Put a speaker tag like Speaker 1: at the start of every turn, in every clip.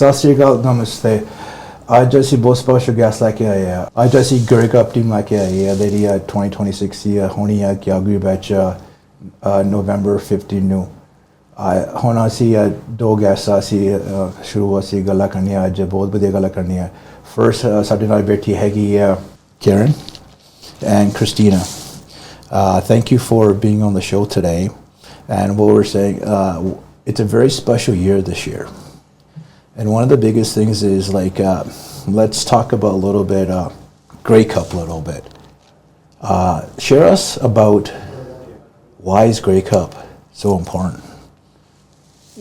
Speaker 1: सत श्री अकाल नमस्ते ਅੱਜ ਅਸੀਂ ਬਹੁਤ ਸਪੈਸ਼ਲ ਗੈਸਟ ਲੈ ਕੇ ਆਏ ਆ ਅੱਜ ਅਸੀਂ ਗਰਲ ਕੱਪ ਟੀਮ ਲੈ ਕੇ ਆਏ ਆ ਜਿਹੜੀ 2026 ਦੀ ਹੋਣੀ ਆ ਕੈਲਗਰੀ ਵਿੱਚ ਨਵੰਬਰ 15 ਨੂੰ ਹੁਣ ਅਸੀਂ ਦੋ ਗੈਸਟ ਅਸੀਂ ਸ਼ੁਰੂ ਅਸੀਂ ਗੱਲਾਂ ਕਰਨੀਆਂ ਅੱਜ ਬਹੁਤ ਵਧੀਆ ਗੱਲਾਂ ਕਰਨੀਆਂ ਫਰਸਟ ਸਾਡੇ ਨਾਲ ਬੈਠੀ ਹੈਗੀ ਆ Karen and Christina. Thank you for being on the show today. And what we're saying, it's a very special year this year. And one of the biggest things is like, let's talk about a little bit, Grey Cup a little bit. Share us about why is Grey Cup so important?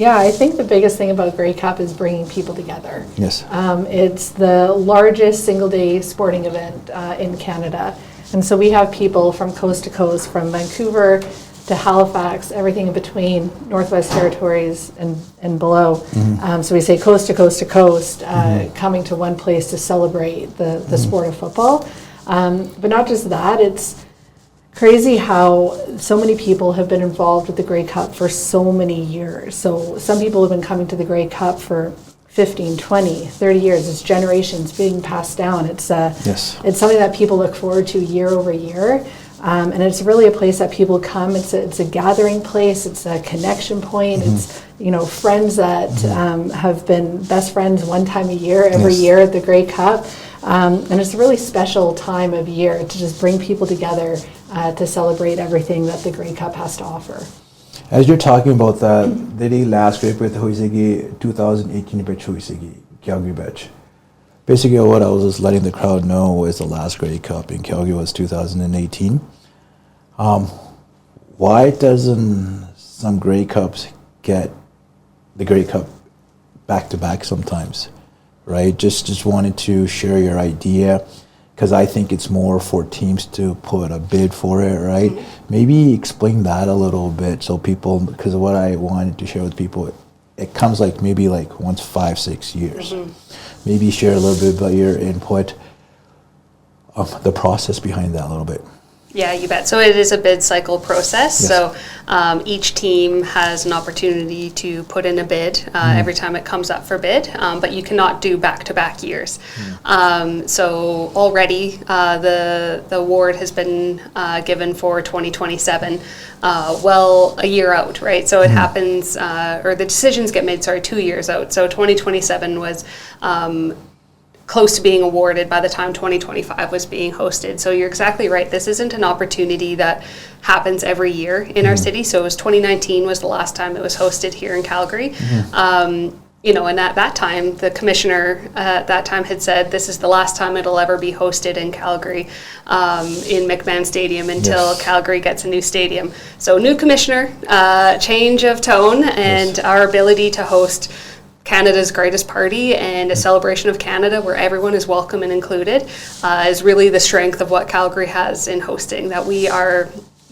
Speaker 2: Yeah, I think the biggest thing about Grey Cup is bringing people together.
Speaker 1: Yes.
Speaker 2: It's the largest single-day sporting event in Canada. And so we have people from coast to coast, from Vancouver to Halifax, everything in between, Northwest Territories and below. Mm-hmm. So we say coast to coast to coast, coming to one place to celebrate the sport of football. But not just that, it's crazy how so many people have been involved with the Grey Cup for so many years. So some people have been coming to the Grey Cup for 15, 20, 30 years. It's generations being passed down. It's it's something that people look forward to year over year. And it's really a place that people come. It's a gathering place. It's a connection point. Mm-hmm. It's, friends that have been best friends one time a year, every year at the Grey Cup. And it's a really special time of year to just bring people together to celebrate everything that the Grey Cup has to offer.
Speaker 1: As you're talking about that, the last Grey Cup was 2018 batch Calgary batch. Basically, what I was just letting the crowd know was the last Grey Cup in Calgary was 2018. Why doesn't some Grey Cups get the Grey Cup back to back sometimes? Right? Just wanted to share your idea because I think it's more for teams to put a bid for it, right? Maybe explain that a little bit so people, because what I wanted to share with people, it comes maybe once 5-6 years. Maybe share a little bit about your input of the process behind that a little bit.
Speaker 3: Yeah, you bet. So it is a bid cycle process. Yes. So each team has an opportunity to put in a bid every time it comes up for bid, but you cannot do back-to-back years. So already the award has been given for 2027, a year out, right? So it happens, or the decisions get made, 2 years out. So 2027 was close to being awarded by the time 2025 was being hosted. So you're exactly right. This isn't an opportunity that happens every year in our city. So it was 2019 was the last time it was hosted here in Calgary. And at that time, the commissioner at that time had said, this is the last time it'll ever be hosted in Calgary in McMahon Stadium until Calgary gets a new stadium. So new commissioner, change of tone, and our ability to host Canada's greatest party and a celebration of Canada where everyone is welcome and included is really the strength of what Calgary has in hosting, that we are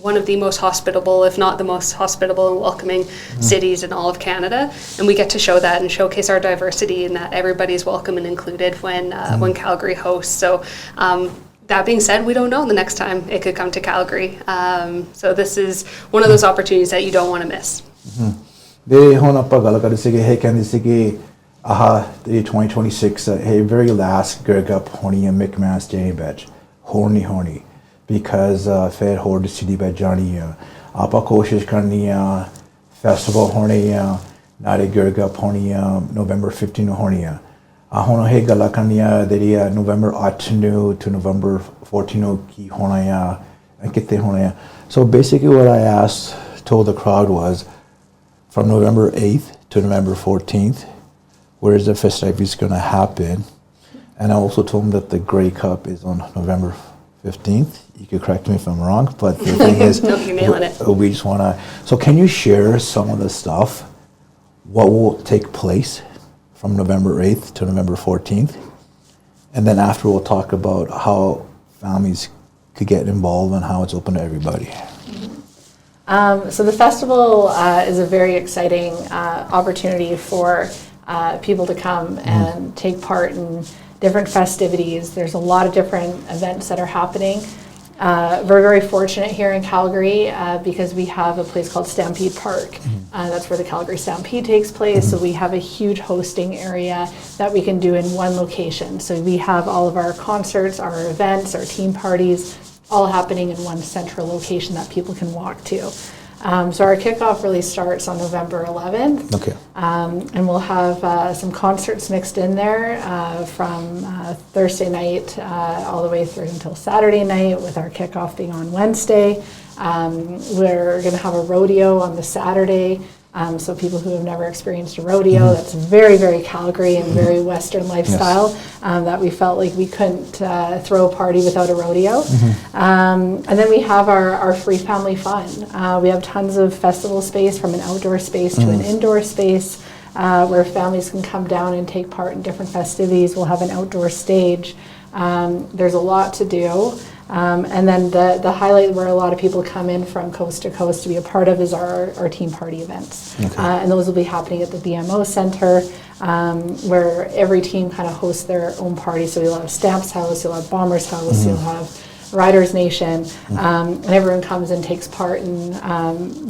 Speaker 3: one of the most hospitable, if not the most hospitable and welcoming cities in all of Canada. And we get to show that and showcase our diversity and that everybody is welcome and included when Calgary hosts. So that being said, we don't know the next time it could come to Calgary. So this is one of those opportunities that you don't want to miss.
Speaker 1: They ਹੁਣ ਆਪਾਂ ਗੱਲ ਕਰਦੇ ਸੀਗੇ ਇਹ ਕਹਿੰਦੇ ਸੀਗੇ the 2026 very last Grey Cup ਹੋਣੀ ਹੈ McMahon Stadium ਵਿੱਚ ਹੋਣੀ because ਫਿਰ ਹੋਰ ਸਿਟੀ ਵਿੱਚ ਜਾਣੀ ਆ ਆਪਾਂ ਕੋਸ਼ਿਸ਼ ਕਰਨੀ ਆ ਫੈਸਟੀਵਲ ਹੋਣੀ ਆ ਨਾਲੇ Grey Cup ਹੋਣੀ ਆ November 15 ਨੂੰ ਹੋਣੀ ਆ ਹੁਣ ਇਹ ਗੱਲਾਂ ਕਰਨੀਆਂ ਜਿਹੜੀ November 8 ਨੂੰ to November 14 ਨੂੰ ਕੀ ਹੋਣਾ ਆ ਕਿੱਥੇ ਹੋਣਾ ਆ so basically what I told the crowd was from November 8th to November 14th, where is the festivities going to happen? And I also told them that the Grey Cup is on November 15th. You could correct me if I'm wrong, but the thing is,
Speaker 3: no, you're nailing it.
Speaker 1: We just want to. So, can you share some of the stuff? What will take place from November 8th to November 14th, and then after we'll talk about how families could get involved and how it's open to everybody.
Speaker 2: So the festival is a very exciting opportunity for people to come and take part in different festivities. There's a lot of different events that are happening. We're very fortunate here in Calgary because we have a place called Stampede Park. That's where the Calgary Stampede takes place. So we have a huge hosting area that we can do in one location. So we have all of our concerts, our events, our team parties, all happening in one central location that people can walk to. So our kickoff really starts on November 11th.
Speaker 1: Okay.
Speaker 2: And we'll have some concerts mixed in there from Thursday night all the way through until Saturday night, with our kickoff being on Wednesday. We're going to have a rodeo on the Saturday. So people who have never experienced a rodeo, that's very, very Calgary and very Western lifestyle, that we felt like we couldn't throw a party without a rodeo. And then we have our free family fun. We have tons of festival space, from an outdoor space to an indoor space, where families can come down and take part in different festivities. We'll have an outdoor stage. There's a lot to do. And then the highlight where a lot of people come in from coast to coast to be a part of is our team party events. And those will be happening at the BMO Centre, where every team kind of hosts their own party. So you'll have Stamps House, you'll have Bombers House, you'll have Riders Nation, and everyone comes and takes part in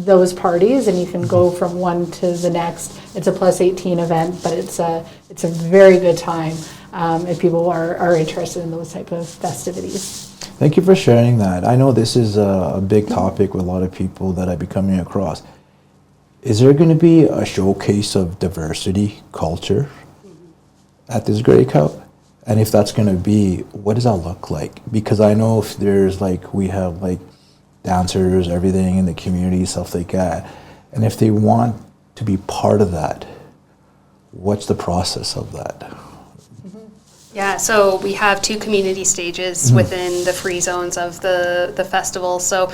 Speaker 2: those parties, and you can go from one to the next. It's a +18 event, but it's a very good time if people are interested in those type of festivities.
Speaker 1: Thank you for sharing that. I know this is a big topic with a lot of people that I've been coming across. Is there going to be a showcase of diversity, culture at this Grey Cup? And if that's going to be, what does that look like? Because I know if there's we have dancers, everything in the community, stuff like that. And if they want to be part of that, what's the process of that?
Speaker 3: Yeah, so we have 2 community stages within the free zones of the festival. So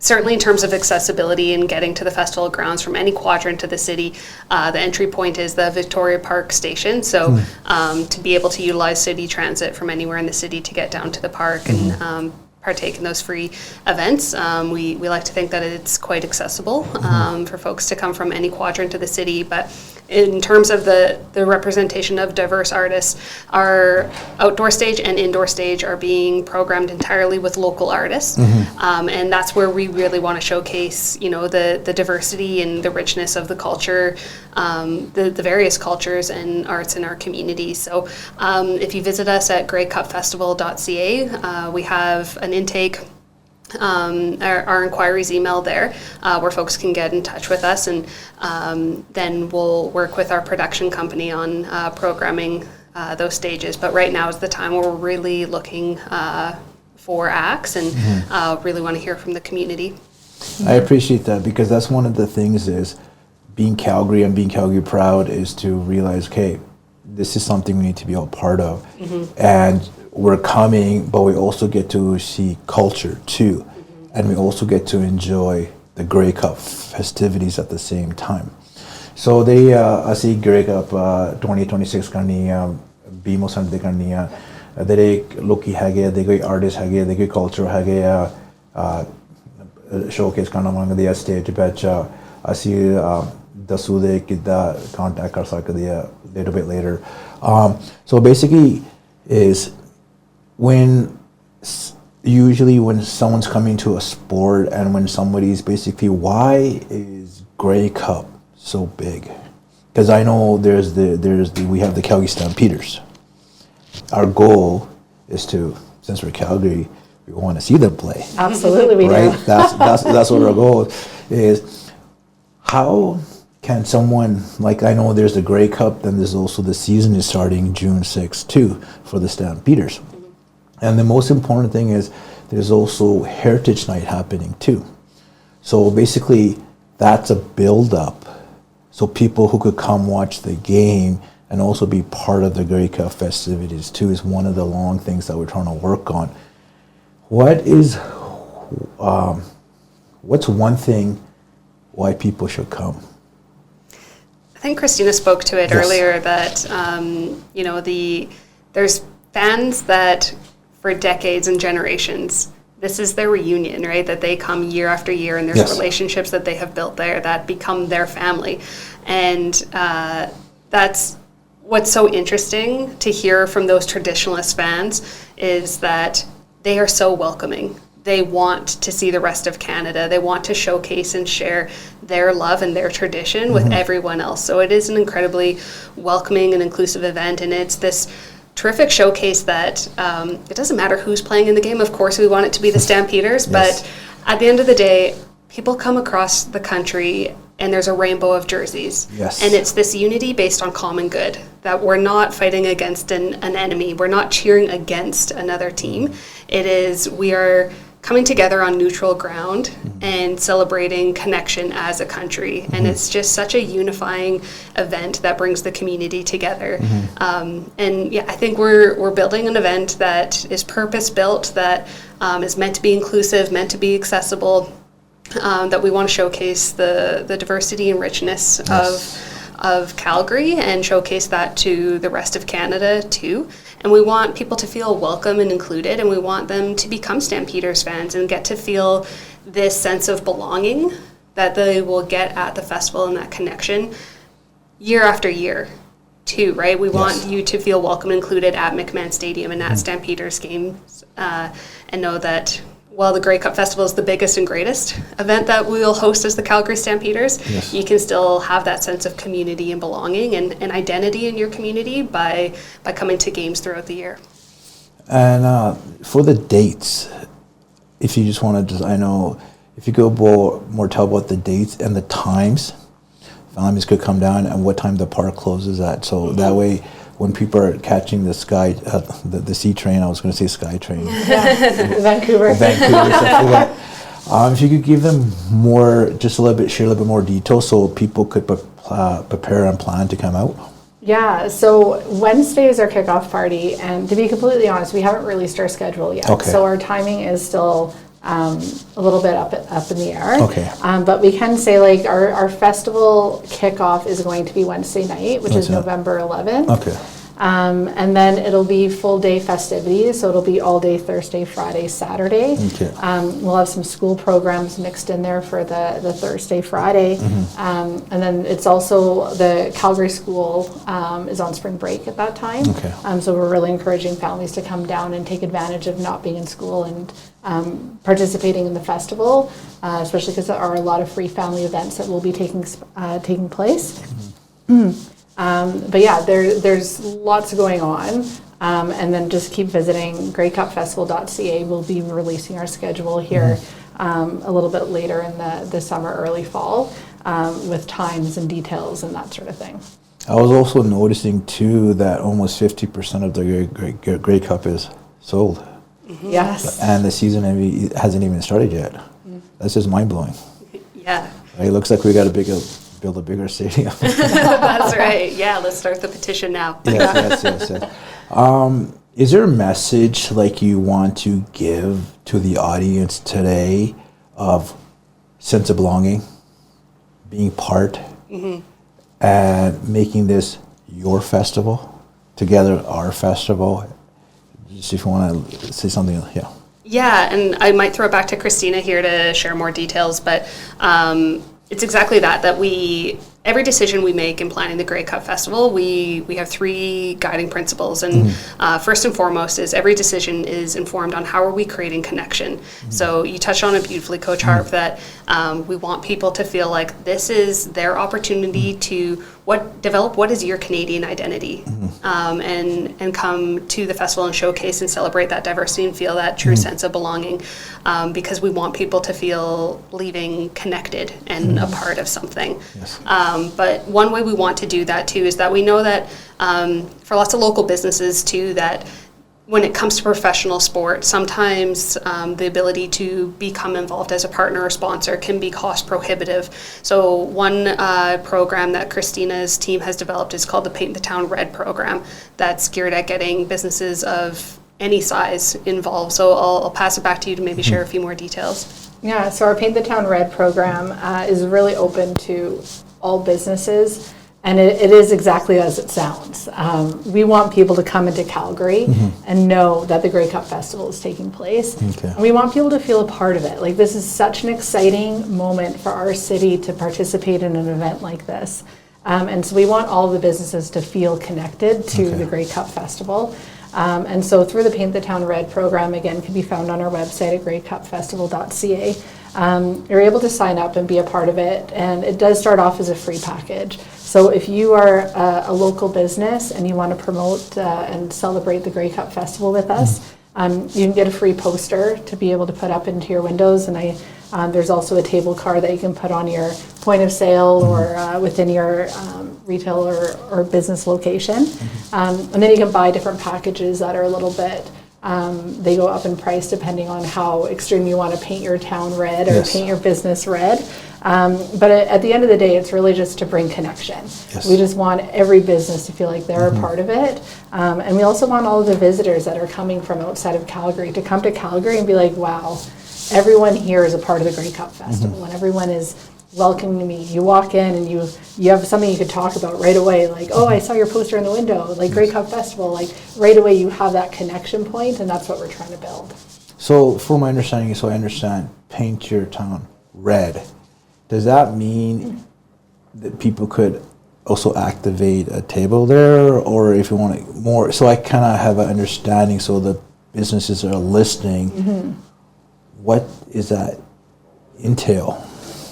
Speaker 3: certainly in terms of accessibility and getting to the festival grounds from any quadrant of the city, the entry point is the Victoria Park station. So to be able to utilize city transit from anywhere in the city to get down to the park and partake in those free events. We like to think that it's quite accessible for folks to come from any quadrant of the city. But in terms of the representation of diverse artists, our outdoor stage and indoor stage are being programmed entirely with local artists. And that's where we really want to showcase, the diversity and the richness of the culture, the various cultures and arts in our community. So if you visit us at greycupfestival.ca, we have an intake, our inquiries email there, where folks can get in touch with us, and then we'll work with our production company on programming those stages. But right now is the time where we're really looking for acts and really want to hear from the community.
Speaker 1: I appreciate that, because that's one of the things is being Calgary and being Calgary proud is to realize, okay, this is something we need to be all part of. And we're coming, but we also get to see culture too. And we also get to enjoy the Grey Cup festivities at the same time. So they ਅਸੀਂ Grey Cup 2026 ਕਰਨੀ ਆ BMO Center ਦੇ ਕਰਨੀ ਆ ਜਿਹੜੇ ਲੋਕੀ ਹੈਗੇ ਆ ਦੇ ਕੋਈ ਆਰਟਿਸਟ ਹੈਗੇ ਆ ਦੇ ਕੋਈ ਕਲਚਰ ਹੈਗੇ ਆ ਸ਼ੋਕੇਸ ਕਰਨਾ ਮੰਗਦੇ ਆ ਸਟੇਜ ਵਿੱਚ ਅਸੀਂ ਦੱਸੂ ਦੇ ਕਿੱਦਾਂ ਕੰਟੈਕਟ ਕਰ ਸਕਦੇ ਆ little bit later. So basically is usually when someone's coming to a sport and when somebody's basically, why is Grey Cup so big? Because I know we have the Calgary Stampeders. Our goal is to, since we're Calgary, we want to see them play.
Speaker 2: Absolutely, we
Speaker 1: right?
Speaker 2: do.
Speaker 1: That's what our goal is. How can someone, I know there's the Grey Cup, then there's also the season is starting June 6th too for the Stampeders. And the most important thing is there's also Heritage Night happening too. So basically that's a build-up. So people who could come watch the game and also be part of the Grey Cup festivities too is one of the long things that we're trying to work on. What's one thing why people should come?
Speaker 3: I think Christina spoke to it earlier that, there's fans that for decades and generations, this is their reunion, right? That they come year after year, and there's relationships that they have built there that become their family. And that's what's so interesting to hear from those traditionalist fans, is that they are so welcoming. They want to see the rest of Canada. They want to showcase and share their love and their tradition with everyone else. So it is an incredibly welcoming and inclusive event, and it's this terrific showcase that it doesn't matter who's playing in the game. Of course, we want it to be the Stampeders, but at the end of the day, people come across the country and there's a rainbow of jerseys.
Speaker 1: Yes.
Speaker 3: And it's this unity based on common good, that we're not fighting against an enemy. We're not cheering against another team. It is, we are coming together on neutral ground and celebrating connection as a country. And it's just such a unifying event that brings the community together. And yeah, I think we're building an event that is purpose-built, that is meant to be inclusive, meant to be accessible, that we want to showcase the diversity and richness of Calgary and showcase that to the rest of Canada too. And we want people to feel welcome and included, and we want them to become Stampeders fans and get to feel this sense of belonging that they will get at the festival, and that connection year after year too, right? We want you to feel welcome and included at McMahon Stadium and at Stampeders games, and know that while the Grey Cup Festival is the biggest and greatest event that we will host as the Calgary Stampeders, you can still have that sense of community and belonging and identity in your community by coming to games throughout the year.
Speaker 1: And for the dates, if you just want to, I know, if you go more tell about the dates and the times, families could come down and what time the park closes at. So that way, when people are catching the sea train, I was going to say sky train.
Speaker 2: Vancouver.
Speaker 1: If you could give them more, just share a little bit more detail so people could prepare and plan to come out.
Speaker 2: Yeah, so Wednesday is our kickoff party, and to be completely honest, we haven't released our schedule yet.
Speaker 1: Okay.
Speaker 2: So our timing is still a little bit up in the air.
Speaker 1: Okay.
Speaker 2: But we can say, like, our festival kickoff is going to be Wednesday night, which is November 11th.
Speaker 1: Okay.
Speaker 2: And then it'll be full day festivities, so it'll be all day Thursday, Friday, Saturday.
Speaker 1: Okay.
Speaker 2: We'll have some school programs mixed in there for the Thursday, Friday. And then it's also the Calgary school is on spring break at that time.
Speaker 1: Okay.
Speaker 2: So we're really encouraging families to come down and take advantage of not being in school and participating in the festival, especially because there are a lot of free family events that will be taking place. But yeah, there's lots going on, and then just keep visiting greycupfestival.ca. We'll be releasing our schedule here a little bit later in the summer, early fall, with times and details and that sort of thing.
Speaker 1: I was also noticing too that almost 50% of the Grey Cup is sold.
Speaker 2: Yes.
Speaker 1: And the season hasn't even started yet. That's just mind-blowing.
Speaker 3: Yeah.
Speaker 1: It looks like we got build a bigger stadium.
Speaker 3: That's right. Yeah, let's start the petition now.
Speaker 1: Yes. Is there a message like you want to give to the audience today of sense of belonging, being part, and making this your festival, together our festival? Just if you want to say something, yeah.
Speaker 3: Yeah, and I might throw it back to Christina here to share more details, but it's exactly that every decision we make in planning the Grey Cup Festival, we have three guiding principles. And first and foremost is every decision is informed on how are we creating connection. So you touched on it beautifully, Coach Harp, that we want people to feel like this is their opportunity to develop what is your Canadian identity, and come to the festival and showcase and celebrate that diversity and feel that true sense of belonging, because we want people to feel leaving connected and a part of something.
Speaker 1: Yes.
Speaker 3: But one way we want to do that too is that we know that for lots of local businesses too, that when it comes to professional sport, sometimes the ability to become involved as a partner or sponsor can be cost prohibitive. So one program that Christina's team has developed is called the Paint the Town Red program, that's geared at getting businesses of any size involved. So I'll pass it back to you to maybe share a few more details.
Speaker 2: Yeah, so our Paint the Town Red program is really open to all businesses, and it is exactly as it sounds. We want people to come into Calgary and know that the Grey Cup Festival is taking place.
Speaker 1: Okay.
Speaker 2: And we want people to feel a part of it. Like, this is such an exciting moment for our city to participate in an event like this. And so we want all the businesses to feel connected to the Grey Cup Festival. And so through the Paint the Town Red program, again, can be found on our website at greycupfestival.ca. You're able to sign up and be a part of it, and it does start off as a free package. So if you are a local business and you want to promote and celebrate the Grey Cup Festival with us, you can get a free poster to be able to put up into your windows, and there's also a table card that you can put on your point of sale or within your retail or business location. And then you can buy different packages that are a little bit, they go up in price depending on how extreme you want to paint your town red or paint your business red. But at the end of the day, it's really just to bring connection. We just want every business to feel like they're a part of it. And we also want all of the visitors that are coming from outside of Calgary to come to Calgary and be like, wow, everyone here is a part of the Grey Cup Festival, and everyone is welcoming me. You walk in and you have something you could talk about right away, like, oh, I saw your poster in the window, like Grey Cup Festival, like right away you have that connection point, and that's what we're trying to build.
Speaker 1: So from my understanding, so I understand, paint your town red. Does that mean that people could also activate a table there, or if you want it more, so I kind of have an understanding, so the businesses are listening, what is that entail?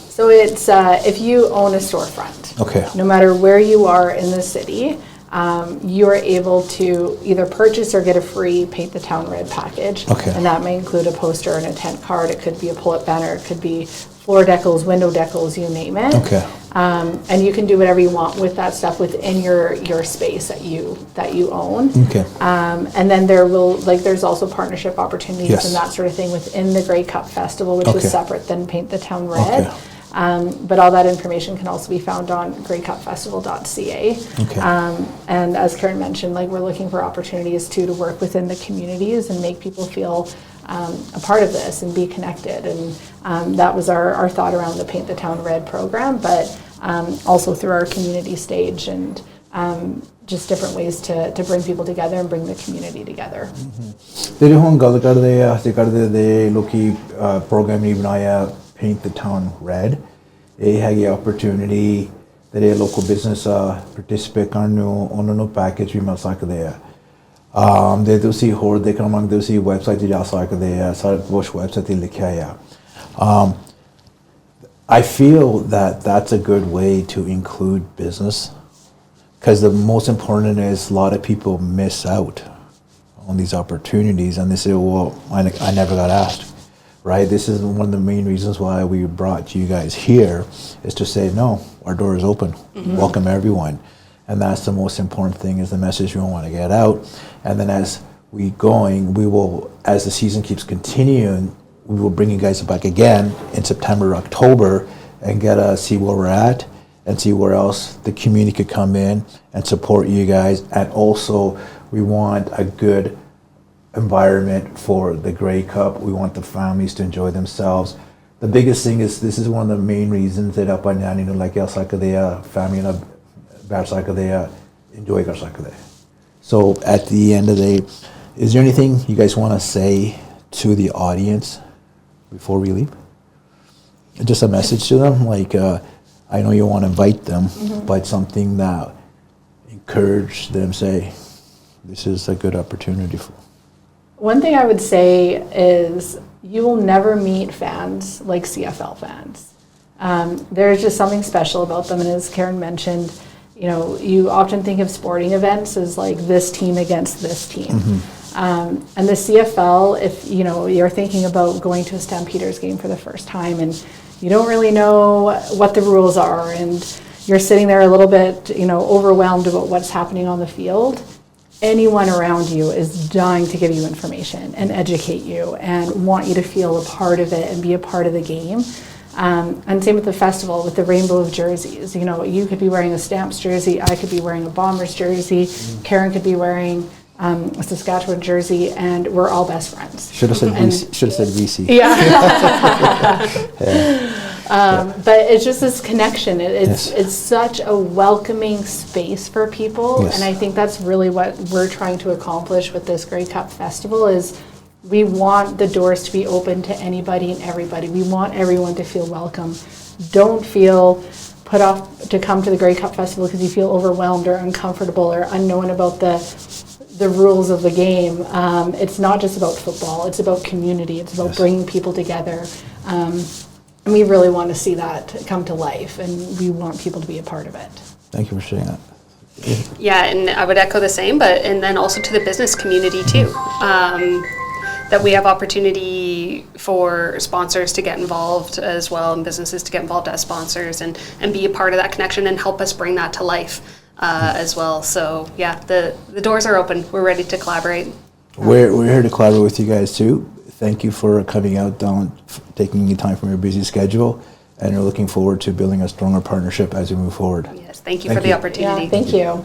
Speaker 2: So it's if you own a storefront, no matter where you are in the city, you are able to either purchase or get a free Paint the Town Red package. And that may include a poster and a tent card. It could be a pull-up banner. It could be floor decals, window decals, you name it. And you can do whatever you want with that stuff within your space that you own. And then there's also partnership opportunities and that sort of thing within the Grey Cup Festival, which is separate than Paint the Town Red. But all that information can also be found on greycupfestival.ca. And as Karen mentioned, like, we're looking for opportunities to work within the communities and make people feel a part of this and be connected. And that was our thought around the Paint the Town Red program, but also through our community stage and just different ways to bring people together and bring the community together.
Speaker 1: ਜਿਹੜੇ ਹੁਣ ਗੱਲ ਕਰਦੇ ਆ ਤੇ ਕਰਦੇ ਦੇ ਲੋਕੀ programme ਨਹੀਂ ਬਣਾਇਆ Paint the Town Red, ਇਹ ਹੈਗੀ opportunity ਜਿਹੜੇ local business participate ਕਰਨ ਨੂੰ ਉਹਨਾਂ ਨੂੰ package ਵੀ ਮਿਲ ਸਕਦੇ ਆ ਦੇ ਤੁਸੀਂ ਹੋਰ ਦੇਖਣ ਮੰਗ ਤੁਸੀਂ website ਤੇ ਜਾ ਸਕਦੇ ਆ ਸਾਰਾ ਕੁਝ website ਤੇ ਲਿਖਿਆ ਆ I feel that that's a good way to include business, because the most important is a lot of people miss out on these opportunities and they say, well, I never got asked. Right, this is one of the main reasons why we brought you guys here, is to say, no, our door is open, welcome everyone. And that's the most important thing, is the message we want to get out. And then as we will, as the season keeps continuing, we will bring you guys back again in September, October, and see where we're at and see where else the community could come in and support you guys. And also we want a good environment for the Grey Cup. We want the families to enjoy themselves. The biggest thing is, this is one of the main reasons that up and down, like el sakadea family na bar sakadea enjoy kar sakade. So at the end of the day, is there anything you guys want to say to the audience before we leave? Just a message to them, like I know you want to invite them, but something that encourage them, say this is a good opportunity for.
Speaker 2: One thing I would say is, you will never meet fans like CFL fans. There's just something special about them, and as Karen mentioned, you often think of sporting events as like this team against this team. And the CFL, if you're thinking about going to a Stampeders game for the first time and you don't really know what the rules are, and you're sitting there a little bit overwhelmed about what's happening on the field, anyone around you is dying to give you information and educate you and want you to feel a part of it and be a part of the game. And same with the festival, with the rainbow of jerseys. You could be wearing a Stamps jersey, I could be wearing a Bombers jersey, Karen could be wearing a Saskatchewan jersey, and we're all best friends.
Speaker 1: Should have said VC.
Speaker 2: But it's just this connection. It's such a welcoming space for people, and I think that's really what we're trying to accomplish with this Grey Cup Festival. Is we want the doors to be open to anybody and everybody. We want everyone to feel welcome. Don't feel put off to come to the Grey Cup Festival because you feel overwhelmed or uncomfortable or unknown about the the rules of the game. It's not just about football, it's about community, it's about
Speaker 1: Yes.
Speaker 2: bringing people together. And we really want to see that come to life, and we want people to be a part of it.
Speaker 1: Thank you for sharing that.
Speaker 3: Yeah, and I would echo the same, and then also to the business community too. That we have opportunity for sponsors to get involved as well, and businesses to get involved as sponsors and be a part of that connection and help us bring that to life as well. So yeah, the doors are open. We're ready to collaborate.
Speaker 1: We're here to collaborate with you guys too. Thank you for coming out, taking the time from your busy schedule, and we're looking forward to building a stronger partnership as we move forward.
Speaker 3: Yes, thank you
Speaker 1: Thank
Speaker 3: for the
Speaker 1: you.
Speaker 3: opportunity.
Speaker 2: Yeah, thank you.